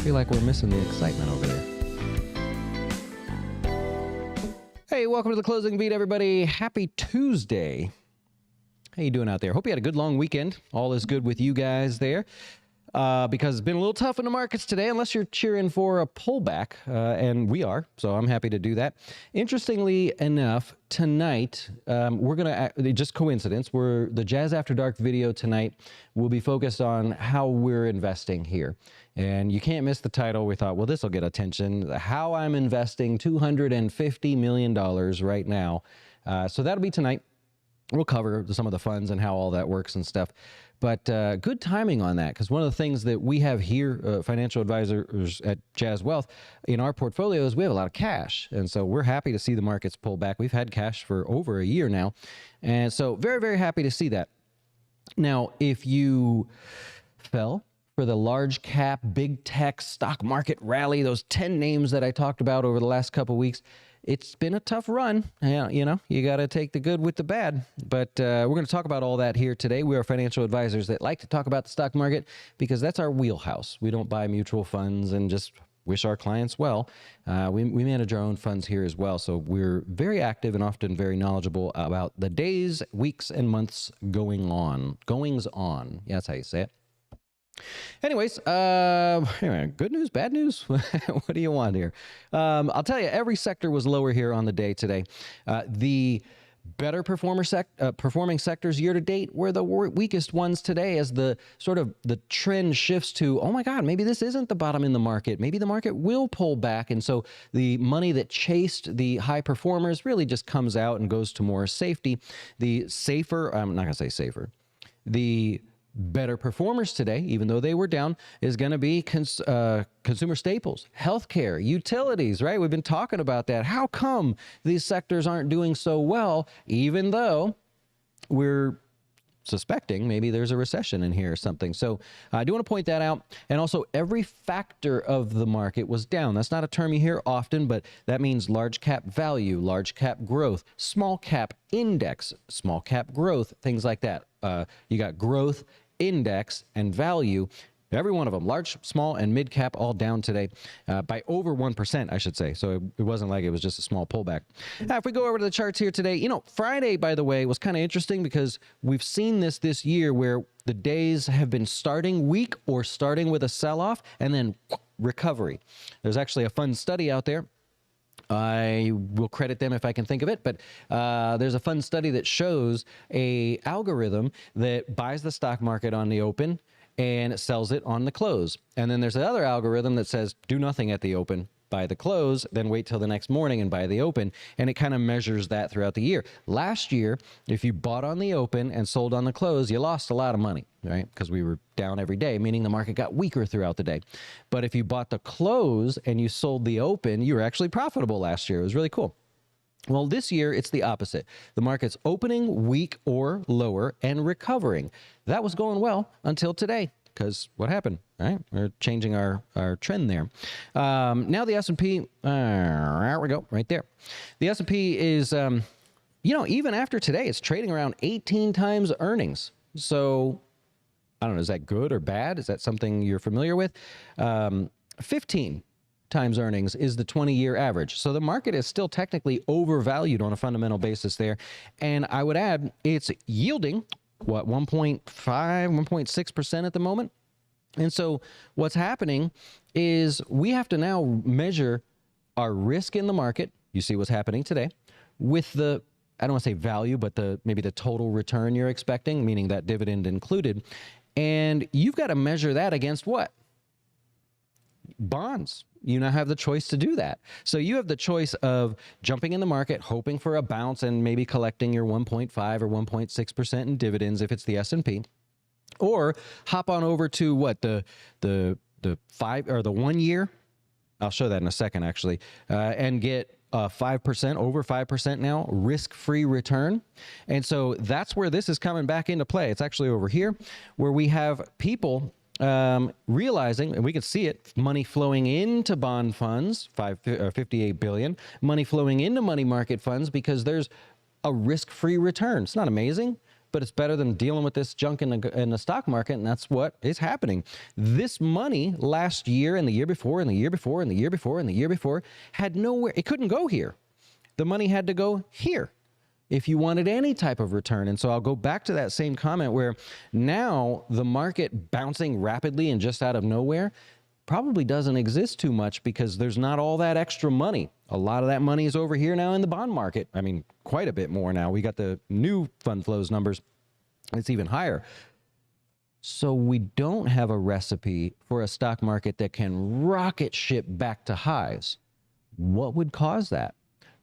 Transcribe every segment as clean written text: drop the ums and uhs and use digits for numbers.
feel like we're missing the excitement over there. Hey, welcome to the closing beat, everybody. Happy Tuesday. How you doing out there? Hope you had a good long weekend. All is good with you guys there. Because it's been a little tough in the markets today, unless you're cheering for a pullback, and we are, so I'm happy to do that. Interestingly enough, tonight, we're going to, just coincidence, the Jazz After Dark video tonight will be focused on how we're investing here. And you can't miss the title. We thought, well, this will get attention. How I'm investing $250 million right now. So that'll be tonight. We'll cover some of the funds and how all that works and stuff. But good timing on that, because one of the things that we have here, financial advisors at Jazz Wealth, in our portfolios, we have a lot of cash. And so we're happy to see the markets pull back. We've had cash for over a year now. And so very, very happy to see that. Now, if you fell for the large cap, big tech stock market rally, those 10 names that I talked about over the last couple of weeks, it's been a tough run. You know, you got to take the good with the bad. But we're going to talk about all that here today. We are financial advisors that like to talk about the stock market because that's our wheelhouse. We don't buy mutual funds and just wish our clients well. We manage our own funds here as well. So we're very active and often very knowledgeable about the days, weeks, and months goings on. Yeah, that's how you say it. Anyways, anyway, good news, bad news? What do you want here? I'll tell you, every sector was lower here on the day today. The better performing sectors year to date were the weakest ones today, as the trend shifts to, oh my God, maybe this isn't the bottom in the market. Maybe the market will pull back. And so the money that chased the high performers really just comes out and goes to more safety. The safer, I'm not going to say safer, the better performers today, even though they were down, is going to be consumer staples, healthcare, utilities, right? We've been talking about that. How come these sectors aren't doing so well, even though we're suspecting maybe there's a recession in here or something? So I do want to point that out. And also, every factor of the market was down. That's not a term you hear often, but that means large cap value, large cap growth, small cap index, small cap growth, things like that. You got growth, index, and value. Every one of them, large, small, and mid cap, all down today by over 1%, I should say. So it wasn't like it was just a small pullback. Now, if we go over to the charts here today, you know, Friday, by the way, was kind of interesting because we've seen this year where the days have been starting weak or starting with a sell-off and then recovery. There's actually a fun study out there. I will credit them if I can think of it, but there's a fun study that shows a algorithm that buys the stock market on the open and sells it on the close. And then there's another algorithm that says do nothing at the open, buy the close, then wait till the next morning and buy the open. And it kind of measures that throughout the year. Last year, if you bought on the open and sold on the close, you lost a lot of money, right? Because we were down every day, meaning the market got weaker throughout the day. But if you bought the close and you sold the open, you were actually profitable last year. It was really cool. Well, this year, it's the opposite. The market's opening weak or lower and recovering. That was going well until today. Because what happened, right? We're changing our trend there. Now the S&P, there we go, right there. The S&P is, you know, even after today, it's trading around 18 times earnings. So, I don't know, is that good or bad? Is that something you're familiar with? 15 times earnings is the 20-year average. So the market is still technically overvalued on a fundamental basis there. And I would add, it's yielding what, 1.5, 1.6% at the moment. And so what's happening is we have to now measure our risk in the market. You see what's happening today with the, I don't want to say value, but maybe the total return you're expecting, meaning that dividend included. And you've got to measure that against what? Bonds. You now have the choice to do that. So you have the choice of jumping in the market, hoping for a bounce and maybe collecting your 1.5 or 1.6% in dividends if it's the S&P, or hop on over to what, the 5 or the 1 year. I'll show that in a second, actually, and get 5%, over 5% now, risk-free return. And so that's where this is coming back into play. It's actually over here where we have people realizing, and we can see it, money flowing into bond funds, 58 billion, money flowing into money market funds because there's a risk-free return. It's not amazing, but it's better than dealing with this junk in the stock market, and that's what is happening. This money last year and the year before and the year before and the year before and the year before had nowhere. It couldn't go here. The money had to go here if you wanted any type of return. And so I'll go back to that same comment where now the market bouncing rapidly and just out of nowhere probably doesn't exist too much because there's not all that extra money. A lot of that money is over here now in the bond market. I mean, quite a bit more now. We got the new fund flows numbers. It's even higher. So we don't have a recipe for a stock market that can rocket ship back to highs. What would cause that?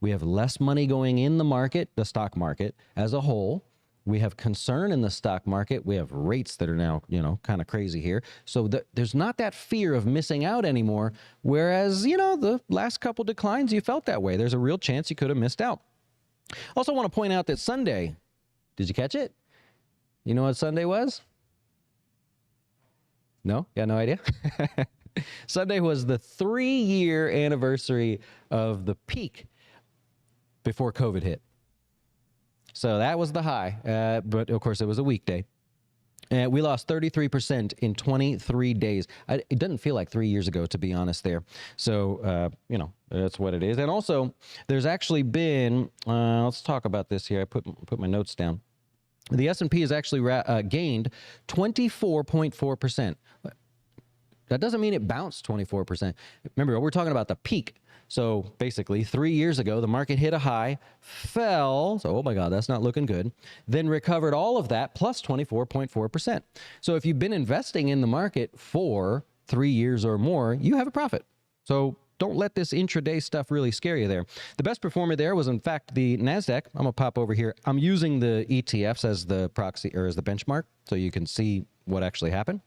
We have less money going in the market, the stock market as a whole. We have concern in the stock market. We have rates that are now, kind of crazy here. So there's not that fear of missing out anymore. Whereas, the last couple declines, you felt that way. There's a real chance you could have missed out. Also want to point out that Sunday, did you catch it? You know what Sunday was? No? Got no idea? Sunday was the 3-year anniversary of the peak before COVID hit. So that was the high, but of course it was a weekday. We lost 33% in 23 days. It doesn't feel like 3 years ago, to be honest there. So, that's what it is. And also, there's actually been, let's talk about this here. I put my notes down. The S&P has actually gained 24.4%. That doesn't mean it bounced 24%. Remember, we're talking about the peak. So basically, 3 years ago, the market hit a high, fell, so oh my God, that's not looking good, then recovered all of that plus 24.4%. So if you've been investing in the market for 3 years or more, you have a profit. So don't let this intraday stuff really scare you there. The best performer there was, in fact, the NASDAQ. I'm going to pop over here. I'm using the ETFs as the proxy or as the benchmark so you can see what actually happened.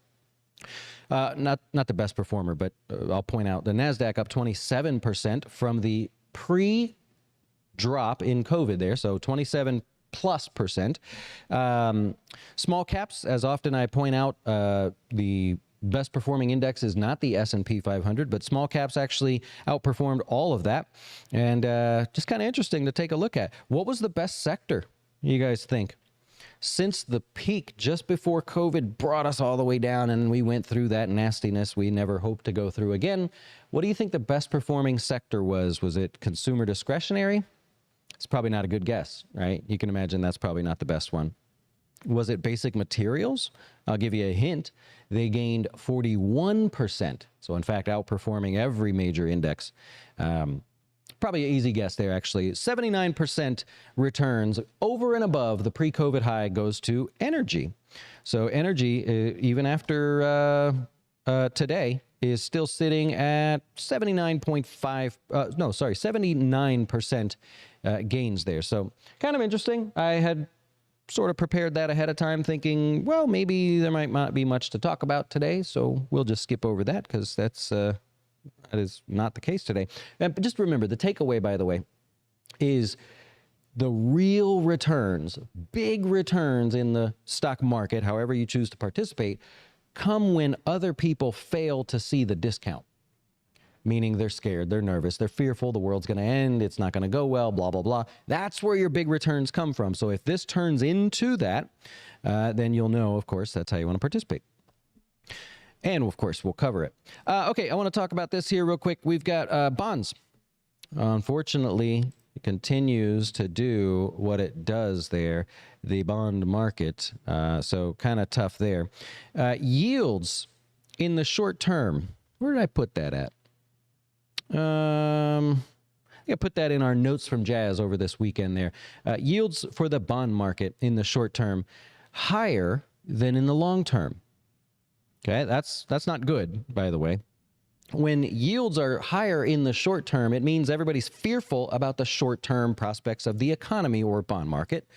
Not the best performer, but I'll point out the NASDAQ up 27% from the pre-drop in COVID there, so 27+%. Small caps, as often I point out, the best performing index is not the S&P 500, but small caps actually outperformed all of that. And just kind of interesting to take a look at. What was the best sector, you guys think? Since the peak just before COVID brought us all the way down and we went through that nastiness we never hoped to go through again, what do you think the best performing sector was? Was it consumer discretionary? It's probably not a good guess, right? You can imagine that's probably not the best one. Was it basic materials? I'll give you a hint. They gained 41%. So in fact, outperforming every major index. Probably an easy guess there, actually. 79% returns over and above the pre-COVID high goes to energy. So energy, even after today, is still sitting at 79% gains there. So kind of interesting. I had sort of prepared that ahead of time thinking, well, maybe there might not be much to talk about today, so we'll just skip over that because that is not the case today. And just remember, the takeaway, by the way, is the real returns, big returns in the stock market, however you choose to participate, come when other people fail to see the discount. Meaning they're scared, they're nervous, they're fearful, the world's going to end, it's not going to go well, blah, blah, blah. That's where your big returns come from. So if this turns into that, then you'll know, of course, that's how you want to participate. And, of course, we'll cover it. Okay, I want to talk about this here real quick. We've got bonds. Unfortunately, it continues to do what it does there, the bond market. So kind of tough there. Yields in the short term. Where did I put that at? I put that in our notes from Jazz over this weekend there. Yields for the bond market in the short term higher than in the long term. Okay, that's not good, by the way. When yields are higher in the short term, it means everybody's fearful about the short-term prospects of the economy or bond market.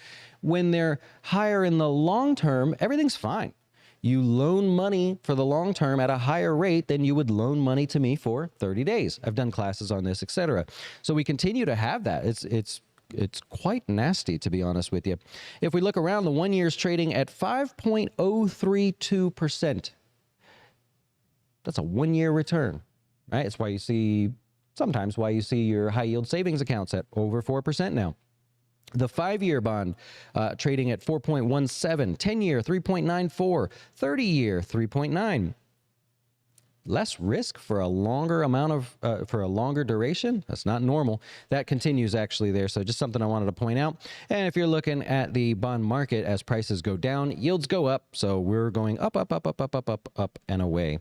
When they're higher in the long term, everything's fine. You loan money for the long term at a higher rate than you would loan money to me for 30 days. I've done classes on this, etc. So we continue to have that. It's quite nasty, to be honest with you. If we look around, the 1 year's trading at 5.032%. That's a 1 year return, right? It's why you see, sometimes why you see your high yield savings accounts at over 4% now. The 5-year bond trading at 4.17, 10-year 3.94, 30-year 3.9. Less risk for a longer amount of for a longer duration. That's not normal. That continues actually there. So just something I wanted to point out. And if you're looking at the bond market, as prices go down, yields go up. So we're going up, up, up, up, up, up, up, up, and away.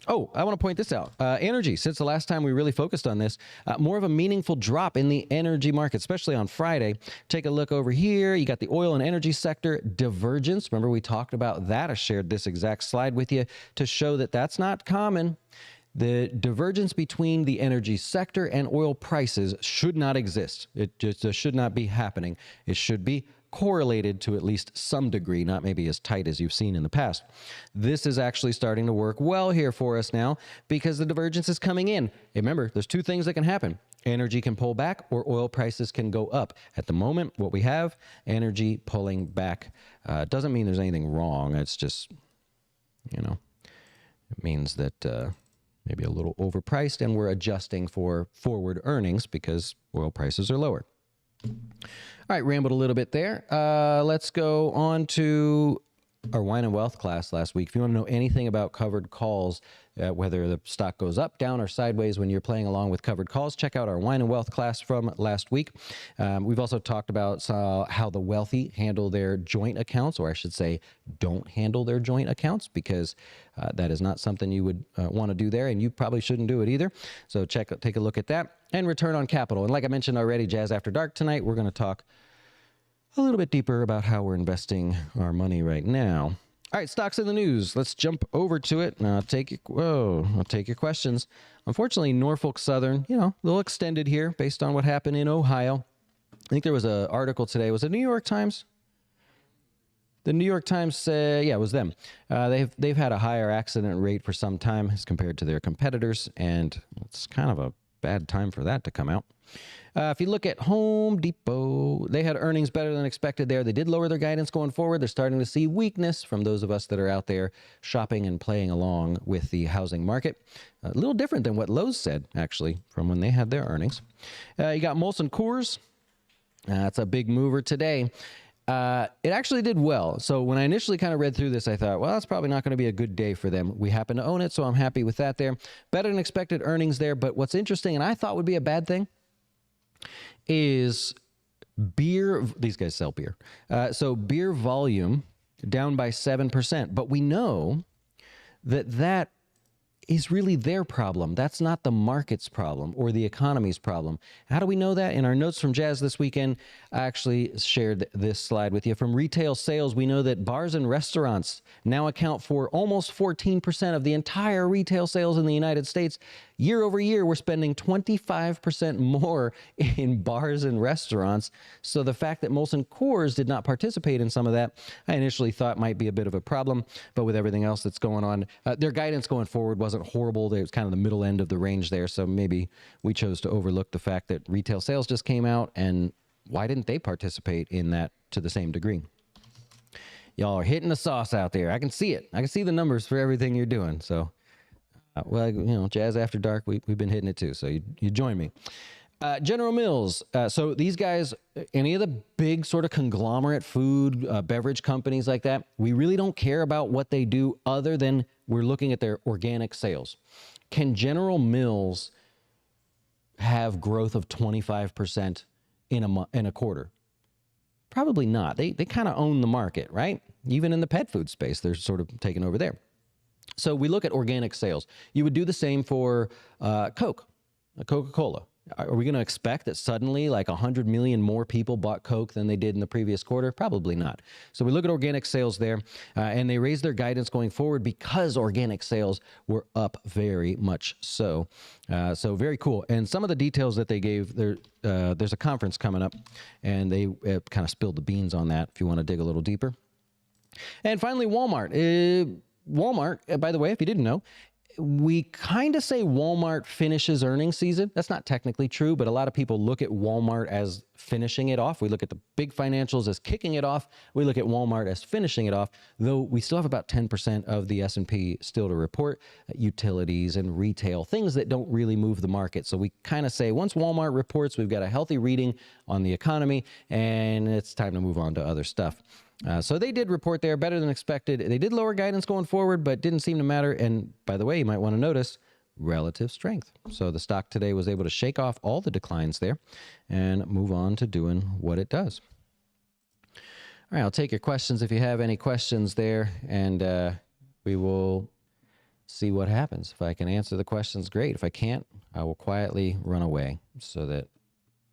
Oh, I want to point this out. Energy, since the last time we really focused on this, more of a meaningful drop in the energy market, especially on Friday. Take a look over here. You got the oil and energy sector divergence. Remember, we talked about that. I shared this exact slide with you to show that that's not common. The divergence between the energy sector and oil prices should not exist. It just should not be happening. It should be correlated to at least some degree, not maybe as tight as you've seen in the past. This is actually starting to work well here for us now because the divergence is coming in. Hey, remember, there's two things that can happen. Energy can pull back or oil prices can go up. At the moment, what we have, energy pulling back. Doesn't mean there's anything wrong. It's just, you know, it means that maybe a little overpriced and we're adjusting for forward earnings because oil prices are lower. All right, rambled a little bit there. Let's go on to our wine and wealth class last week. If you want to know anything about covered calls, whether the stock goes up, down, or sideways when you're playing along with covered calls, check out our wine and wealth class from last week. We've also talked about how the wealthy handle their joint accounts, or I should say don't handle their joint accounts, because that is not something you would want to do there, and you probably shouldn't do it either. So take a look at that. And return on capital. And like I mentioned already, Jazz After Dark tonight, we're going to talk a little bit deeper about how we're investing our money right now. All right, stocks in the news. Let's jump over to it. I'll take your questions. Unfortunately, Norfolk Southern, a little extended here based on what happened in Ohio. I think there was an article today. Was it New York Times? The New York Times said, it was them. They've had a higher accident rate for some time as compared to their competitors, and it's kind of a bad time for that to come out. If you look at Home Depot, they had earnings better than expected there. They did lower their guidance going forward. They're starting to see weakness from those of us that are out there shopping and playing along with the housing market. A little different than what Lowe's said, actually, from when they had their earnings. You got Molson Coors. That's a big mover today. It actually did well. So when I initially kind of read through this, I thought, well, that's probably not going to be a good day for them. We happen to own it, so I'm happy with that there. Better than expected earnings there. But what's interesting, and I thought would be a bad thing, is beer. These guys sell beer. So beer volume down by 7%. But we know that is really their problem. That's not the market's problem or the economy's problem. How do we know that? In our notes from Jazz this weekend, I actually shared this slide with you. From retail sales, we know that bars and restaurants now account for almost 14% of the entire retail sales in the United States. Year over year, we're spending 25% more in bars and restaurants. So the fact that Molson Coors did not participate in some of that, I initially thought might be a bit of a problem. But with everything else that's going on, their guidance going forward wasn't horrible. It was kind of the middle end of the range there. So maybe we chose to overlook the fact that retail sales just came out, and why didn't they participate in that to the same degree? Y'all are hitting the sauce out there. I can see it. I can see the numbers for everything you're doing. So, Jazz After Dark, we've been hitting it too. So you join me. General Mills. So these guys, any of the big sort of conglomerate food, beverage companies like that, we really don't care about what they do other than we're looking at their organic sales. Can General Mills have growth of 25% in a quarter? Probably not. They kind of own the market, right? Even in the pet food space, they're sort of taking over there. So we look at organic sales. You would do the same for Coca-Cola. Are we going to expect that suddenly like 100 million more people bought Coke than they did in the previous quarter? Probably not. So we look at organic sales there, and they raised their guidance going forward because organic sales were up very much so. So very cool. And some of the details that they gave, there's a conference coming up, and they kind of spilled the beans on that if you want to dig a little deeper. And finally, Walmart. Walmart, by the way, if you didn't know, we kind of say Walmart finishes earnings season. That's not technically true, but a lot of people look at Walmart as finishing it off. We look at the big financials as kicking it off. We look at Walmart as finishing it off, though we still have about 10% of the S&P still to report, utilities and retail, things that don't really move the market. So we kind of say once Walmart reports, we've got a healthy reading on the economy, and it's time to move on to other stuff. So they did report there, better than expected. They did lower guidance going forward, but didn't seem to matter. And by the way, you might want to notice relative strength. So the stock today was able to shake off all the declines there and move on to doing what it does. All right, I'll take your questions if you have any questions there, and we will see what happens. If I can answer the questions, great. If I can't, I will quietly run away so that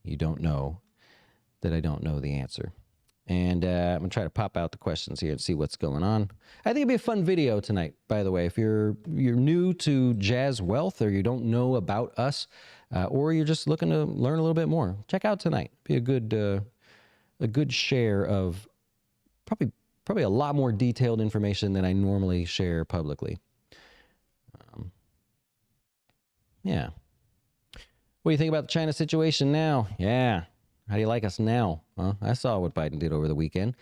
you don't know that I don't know the answer. And I'm going to try to pop out the questions here and see what's going on. I think it'd be a fun video tonight, by the way. If you're new to Jazz Wealth, or you don't know about us, or you're just looking to learn a little bit more, check out tonight. Be a good share of probably a lot more detailed information than I normally share publicly. Yeah. What do you think about the China situation now? Yeah. How do you like us now? Huh? I saw what Biden did over the weekend.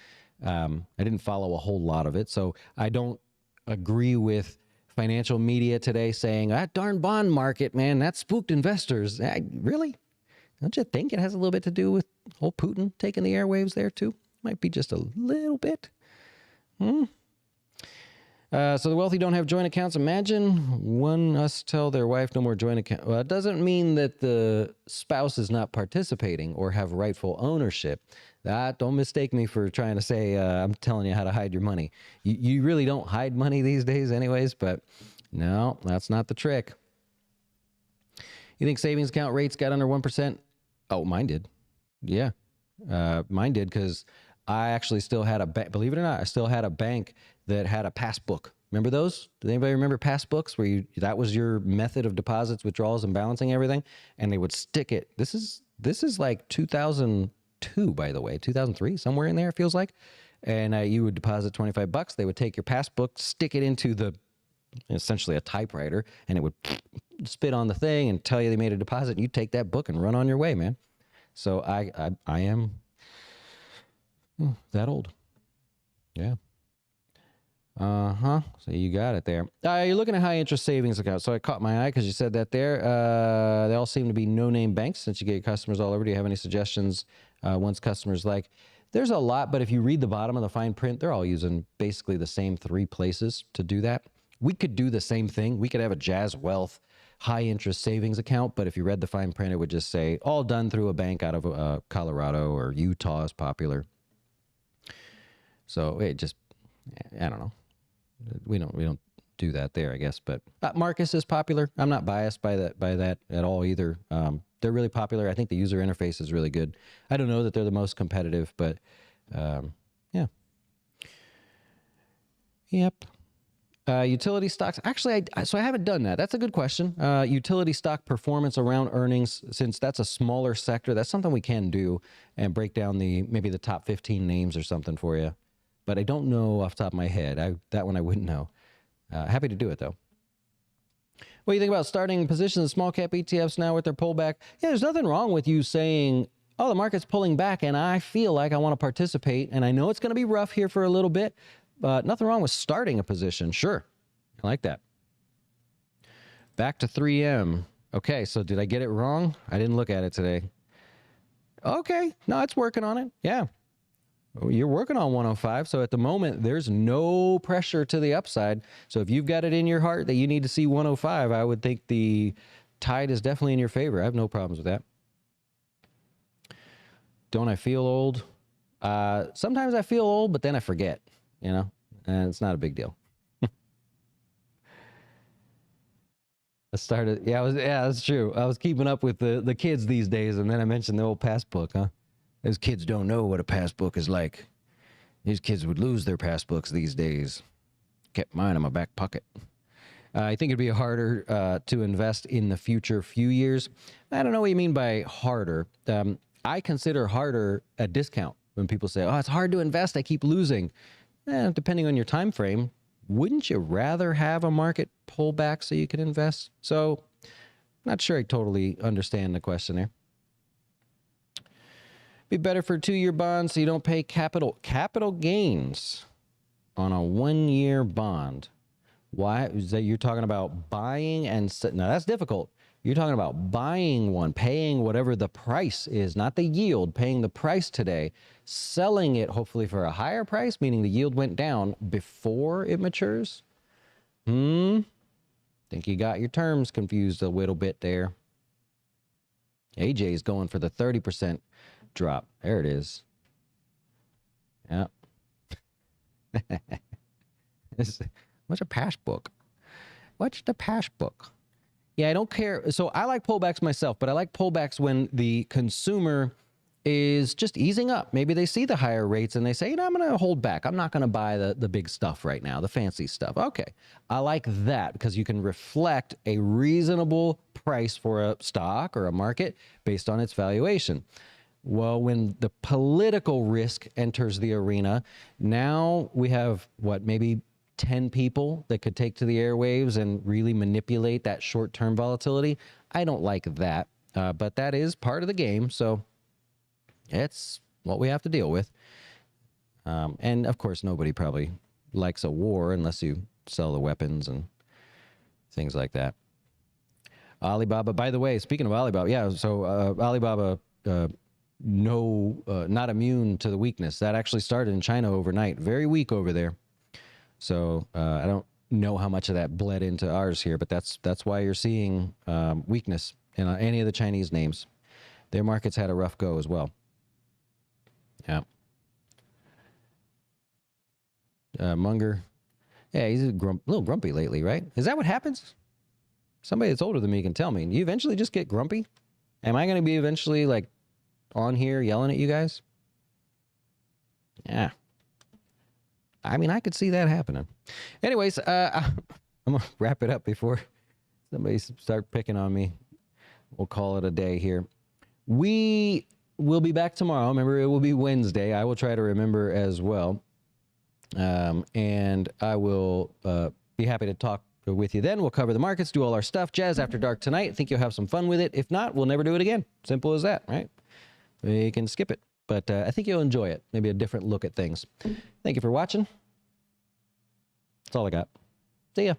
I didn't follow a whole lot of it, so I don't agree with financial media today saying, that darn bond market, man, that spooked investors. Really? Don't you think it has a little bit to do with old Putin taking the airwaves there, too? Might be just a little bit. So the wealthy don't have joint accounts. Imagine us tell their wife no more joint account. Well, it doesn't mean that the spouse is not participating or have rightful ownership. Don't mistake me for trying to say I'm telling you how to hide your money. You really don't hide money these days anyways, but no, that's not the trick. You think savings account rates got under 1%? Oh, mine did. Yeah, mine did, because I actually still had a bank. Believe it or not, I still had a bank that had a passbook. Remember those? Does anybody remember passbooks where that was your method of deposits, withdrawals, and balancing everything? And they would stick it. This is like 2002, by the way, 2003, somewhere in there, it feels like. And you would deposit $25. They would take your passbook, stick it into essentially a typewriter, and it would spit on the thing and tell you they made a deposit. And you take that book and run on your way, man. So I am that old. Yeah. So you got it there. You're looking at high interest savings accounts. So I caught my eye because you said that there. They all seem to be no-name banks since you get your customers all over. Do you have any suggestions once customers like? There's a lot, but if you read the bottom of the fine print, they're all using basically the same three places to do that. We could do the same thing. We could have a Jazz Wealth high interest savings account, but if you read the fine print, it would just say all done through a bank out of Colorado, or Utah is popular. So it just, I don't know. We don't do that there, I guess. But Marcus is popular. I'm not biased by that at all either. They're really popular. I think the user interface is really good. I don't know that they're the most competitive, but yeah. Yep. Utility stocks. Actually, so I haven't done that. That's a good question. Utility stock performance around earnings, since that's a smaller sector, that's something we can do and break down maybe the top 15 names or something for you. But I don't know off the top of my head. That one I wouldn't know. Happy to do it, though. What do you think about starting positions in small cap ETFs now with their pullback? Yeah, there's nothing wrong with you saying, oh, the market's pulling back and I feel like I want to participate. And I know it's going to be rough here for a little bit, but nothing wrong with starting a position. Sure. I like that. Back to 3M. Okay, so did I get it wrong? I didn't look at it today. Okay. No, it's working on it. Yeah. You're working on 105, so at the moment, there's no pressure to the upside. So if you've got it in your heart that you need to see 105, I would think the tide is definitely in your favor. I have no problems with that. Don't I feel old? Sometimes I feel old, but then I forget, and it's not a big deal. Yeah, that's true. I was keeping up with the kids these days, and then I mentioned the old passbook, huh? Those kids don't know what a passbook is like. These kids would lose their passbooks these days. Kept mine in my back pocket. I think it'd be harder to invest in the future few years. I don't know what you mean by harder. I consider harder a discount when people say, oh, it's hard to invest, I keep losing. Depending on your time frame, wouldn't you rather have a market pullback so you can invest? So, not sure I totally understand the question there. Be better for 2-year bonds so you don't pay capital gains on a 1-year bond. Why is that? You're talking about buying and now that's difficult. You're talking about buying one, paying whatever the price is, not the yield, paying the price today, selling it hopefully for a higher price, meaning the yield went down before it matures. Think you got your terms confused a little bit there. AJ's going for the 30% drop. There it is. Yeah. What's a pass book? What's the pass book? Yeah, I don't care. So I like pullbacks myself, but I like pullbacks when the consumer is just easing up. Maybe they see the higher rates and they say, I'm going to hold back. I'm not going to buy the big stuff right now, the fancy stuff. Okay. I like that because you can reflect a reasonable price for a stock or a market based on its valuation. Well, when the political risk enters the arena, now we have maybe 10 people that could take to the airwaves and really manipulate that short-term volatility. I don't like that, but that is part of the game, so it's what we have to deal with. And, of course, nobody probably likes a war unless you sell the weapons and things like that. Alibaba, by the way, speaking of Alibaba, yeah, so Alibaba, not immune to the weakness. That actually started in China overnight. Very weak over there. So I don't know how much of that bled into ours here, but that's why you're seeing weakness in any of the Chinese names. Their markets had a rough go as well. Yeah. Munger. Yeah, he's a little grumpy lately, right? Is that what happens? Somebody that's older than me can tell me. You eventually just get grumpy? Am I going to be eventually like on here yelling at you guys? Yeah. I mean, I could see that happening. Anyways, I'm going to wrap it up before somebody start picking on me. We'll call it a day here. We will be back tomorrow. Remember, it will be Wednesday. I will try to remember as well. And I will be happy to talk with you then. We'll cover the markets, do all our stuff. Jazz After Dark tonight. I think you'll have some fun with it. If not, we'll never do it again. Simple as that, right? We can skip it. But I think you'll enjoy it. Maybe a different look at things. Thank you for watching. That's all I got. See ya.